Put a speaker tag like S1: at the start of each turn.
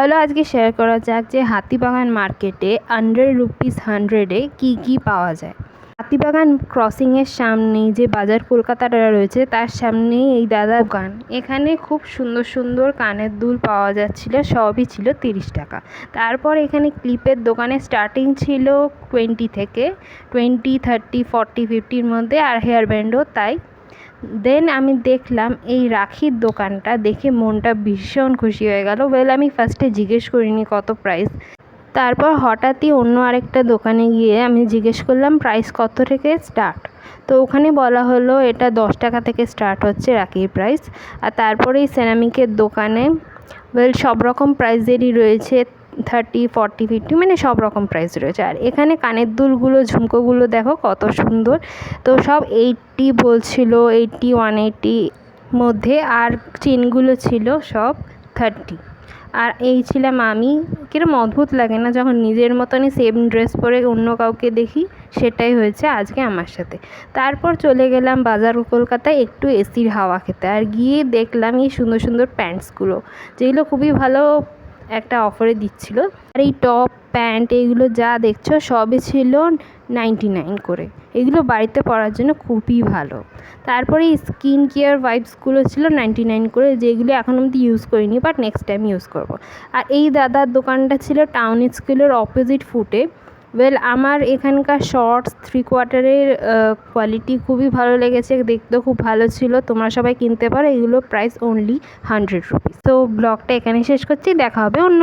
S1: চলো আজকে শেয়ার করা যাক যে হাতিবাগান মার্কেটে আন্ডার ₹100 কি পাওয়া যায়। হাতিবাগান ক্রসিংয়ের সামনেই যে বাজার কলকাতাটা রয়েছে তার সামনেই এই দাদার দোকান। এখানে খুব সুন্দর সুন্দর কানের দুল পাওয়া যাচ্ছিল, সবই ছিল 30 টাকা। তারপর এখানে ক্লিপের দোকানে স্টার্টিং ছিল 20 থেকে, 20, 30, 40, 50-র মধ্যে, আর হেয়ার ব্যান্ডও তাই। দেন আমি দেখলাম এই রাখির দোকানটা, দেখে মনটা ভীষণ খুশি হয়ে গেল। আমি ফার্স্টে জিজ্ঞেস করিনি কত প্রাইস। তারপর হঠাৎই অন্য আরেকটা দোকানে গিয়ে আমি জিজ্ঞেস করলাম প্রাইস কত থেকে স্টার্ট। তো ওখানে বলা হলো এটা 10 টাকা থেকে স্টার্ট হচ্ছে রাখির প্রাইস। আর তারপরে এই সেরামিকের দোকানে সব রকম প্রাইসেরই রয়েছে, 30, 40, 50, মানে সব রকম প্রাইস রয়েছে। আর এখানে কানের দুলগুলো, ঝুমকোগুলো দেখো কত সুন্দর। তো সব 80 বলছিল, 80, 180 মধ্যে। আর চেনগুলো ছিল সব 30। আর এই ছিলাম আমি। কিরম অদ্ভুত লাগে না যখন নিজের মতনই সেম ড্রেস পরে অন্য কাউকে দেখি? সেটাই হয়েছে আজকে আমার সাথে। তারপর চলে গেলাম বাজার কলকাতায় একটু এসির হাওয়া খেতে। আর গিয়ে দেখলাম এই সুন্দর সুন্দর প্যান্টসগুলো, যেগুলো খুবই ভালো একটা অফারে দিচ্ছিল। আর এই টপ, প্যান্ট, এইগুলো যা দেখছো সবই ছিল 99 করে। এগুলো বাড়িতে পরার জন্য খুবই ভালো। তারপরে এই স্কিন কেয়ার ওয়াইপসগুলো ছিল 99 করে, যেগুলো এখন অবধি ইউজ করিনি, বাট নেক্সট টাইম ইউজ করব। আর এই দাদার দোকানটা ছিল টাউন স্কুলের অপোজিট ফুটে। আমার এখানকার শর্টস 3/4-এর কোয়ালিটি খুবই ভালো লেগেছে, দেখতেও খুব ভালো ছিল। তোমরা সবাই কিনতে পারো, এগুলো প্রাইস অনলি ₹100। তো ব্লগটা এখানে শেষ করছি, দেখা হবে অন্য